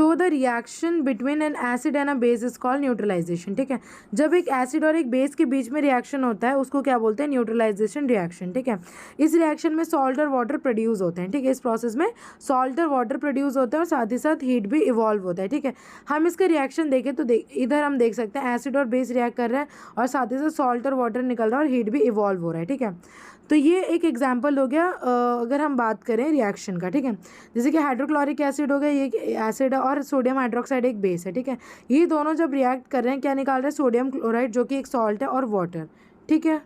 तो the reaction between an acid and a base is called neutralisation. ठीक है, जब एक एसिड और एक बेस के बीच में रिएक्शन होता है उसको क्या बोलते हैं, न्यूट्रलाइजेशन रिएक्शन। ठीक है, इस रिएक्शन में सॉल्ट और वाटर प्रोड्यूस होते हैं। ठीक है, इस प्रोसेस में सॉल्ट और वाटर प्रोड्यूस होता है और साथ ही साथ हीट भी इवॉल्व होता है। ठीक है, हम इसका रिएक्शन देखें तो इधर हम देख सकते हैं एसिड और बेस रिएक्ट कर रहे हैं और साथ ही साथ सॉल्ट और वाटर निकल रहा है और हीट भी इवॉल्व हो रहा है। ठीक है, तो ये एक एग्जाम्पल हो गया अगर हम बात करें रिएक्शन का। ठीक है, जैसे कि हाइड्रोक्लोरिक एसिड हो गया, ये एसिड है और सोडियम हाइड्रोक्साइड एक बेस है। ठीक है, ये दोनों जब रिएक्ट कर रहे हैं क्या निकाल रहे हैं, सोडियम क्लोराइड जो कि एक सॉल्ट है और वाटर। ठीक है,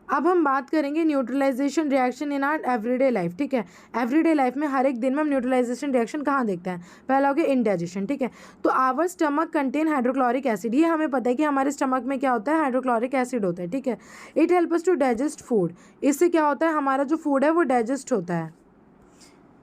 अब हम बात करेंगे neutralisation reaction in our everyday life. ठीक है, एवरीडे लाइफ में हर एक दिन में हम न्यूट्रलाइजेशन रिएक्शन कहाँ देखते हैं, पहला हो गया इंडाइजेशन। ठीक है, तो our stomach contain hydrochloric acid, ये हमें पता है कि हमारे स्टमक में क्या होता है, हाइड्रोक्लोरिक एसिड होता है। ठीक है, it help us to digest food, इससे क्या होता है हमारा जो फूड है वो डाइजेस्ट होता है।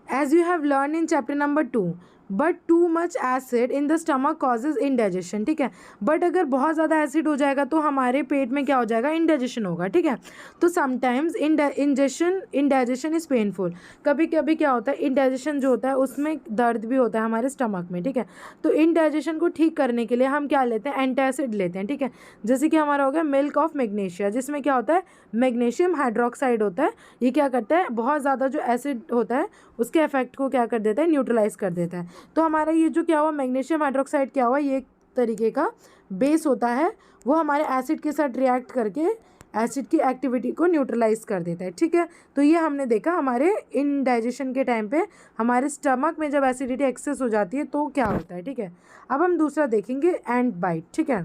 As you have learn in chapter number 2, but too much acid in the stomach causes indigestion. ठीक है, बट अगर बहुत ज़्यादा एसिड हो जाएगा तो हमारे पेट में क्या हो जाएगा, इंडाइजेशन होगा। ठीक है, तो समटाइम्स इंडाइजेशन इज़ पेनफुल, कभी कभी क्या होता है इंडाइजेशन जो होता है उसमें दर्द भी होता है हमारे स्टमक में। ठीक है, तो इंडाइजेशन को ठीक करने के लिए हम क्या लेते हैं, एंटासिड लेते हैं। ठीक है, जैसे कि हमारा हो गया मिल्क ऑफ मैग्नीशिया, जिसमें क्या होता है, मैग्नीशियम हाइड्रोक्साइड होता है। ये क्या करता है, बहुत ज़्यादा जो एसिड होता है उसके इफेक्ट को क्या कर देता है, न्यूट्रलाइज कर देता है। तो हमारा ये जो क्या हुआ, मैग्नीशियम हाइड्रोक्साइड क्या हुआ, ये एक तरीके का बेस होता है, वो हमारे एसिड के साथ रिएक्ट करके एसिड की एक्टिविटी को न्यूट्रलाइज कर देता है। ठीक है, तो ये हमने देखा हमारे इनडाइजेशन के टाइम पे हमारे स्टमक में जब एसिडिटी एक्सेस हो जाती है तो क्या होता है। ठीक है, अब हम दूसरा देखेंगे एंट बाइट। ठीक है,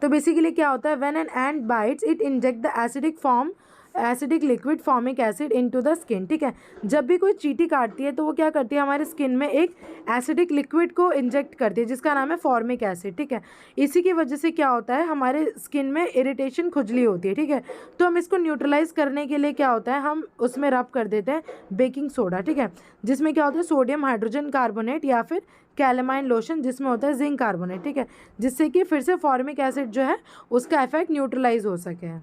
तो बेसिकली क्या होता है, when an ant bytes it inject the acidic liquid formic acid into the skin. ठीक है, जब भी कोई चींटी काटती है तो वो क्या करती है, हमारे स्किन में एक एसिडिक लिक्विड को इंजेक्ट करती है जिसका नाम है फॉर्मिक एसिड। ठीक है, इसी की वजह से क्या होता है, हमारे स्किन में इरिटेशन, खुजली होती है। ठीक है, तो हम इसको न्यूट्रलाइज करने के लिए क्या होता है, हम उसमें रब कर देते हैं बेकिंग सोडा। ठीक है, जिसमें क्या होता है, सोडियम हाइड्रोजन कार्बोनेट या फिर कैलामाइन लोशन जिसमें होता है जिंक कार्बोनेट। ठीक है, जिससे कि फिर से फॉर्मिक एसिड जो है उसका इफेक्ट न्यूट्रलाइज हो सके।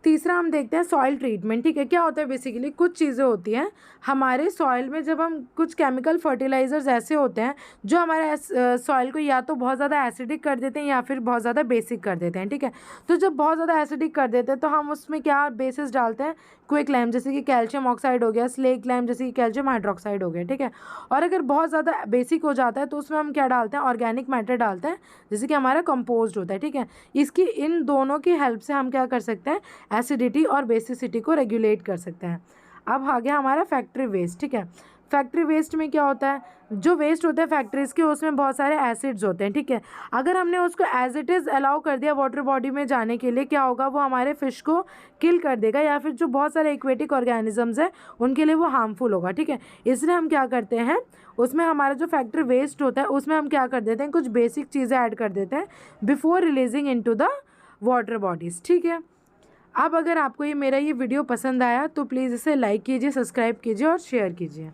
तीसरा हम देखते हैं सॉइल ट्रीटमेंट। ठीक है, क्या होता है, बेसिकली कुछ चीज़ें होती हैं हमारे सॉइल में, जब हम कुछ केमिकल फर्टिलाइजर्स ऐसे होते हैं जो हमारे सॉइल को या तो बहुत ज़्यादा एसिडिक कर देते हैं या फिर बहुत ज़्यादा बेसिक कर देते हैं। ठीक है, तो जब बहुत ज़्यादा एसिडिक कर देते हैं तो हम उसमें क्या बेसिस डालते हैं, क्विक लाइम जैसे कि कैल्शियम ऑक्साइड हो गया, स्लेक लाइम जैसे कि कैल्शियम हाइड्रोक्साइड हो गया। ठीक है, और अगर बहुत ज़्यादा बेसिक हो जाता है तो उसमें हम क्या डालते हैं, ऑर्गेनिक मैटर डालते हैं जैसे कि हमारा कंपोस्ट होता है। ठीक है, इसकी इन दोनों की हेल्प से हम क्या कर सकते हैं, एसिडिटी और बेसिसिटी को रेगुलेट कर सकते हैं। अब आ गया हमारा फैक्ट्री वेस्ट। ठीक है, फैक्ट्री वेस्ट में क्या होता है, जो वेस्ट होते हैं फैक्ट्रीज़ के उसमें बहुत सारे एसिड्स होते हैं। ठीक है, अगर हमने उसको एज इट इज़ अलाउ कर दिया वाटर बॉडी में जाने के लिए, क्या होगा, वो हमारे फिश को किल कर देगा या फिर जो बहुत सारे एक्वेटिक ऑर्गेनिजम्स हैं उनके लिए वो हार्मफुल होगा। ठीक है, इसलिए हम क्या करते हैं, उसमें हमारा जो फैक्ट्री वेस्ट होता है उसमें हम क्या कर देते हैं, कुछ बेसिक चीज़ें ऐड कर देते हैं before releasing into the water bodies. ठीक है, अब अगर आपको मेरा ये वीडियो पसंद आया तो प्लीज़ इसे लाइक कीजिए, सब्सक्राइब कीजिए और शेयर कीजिए।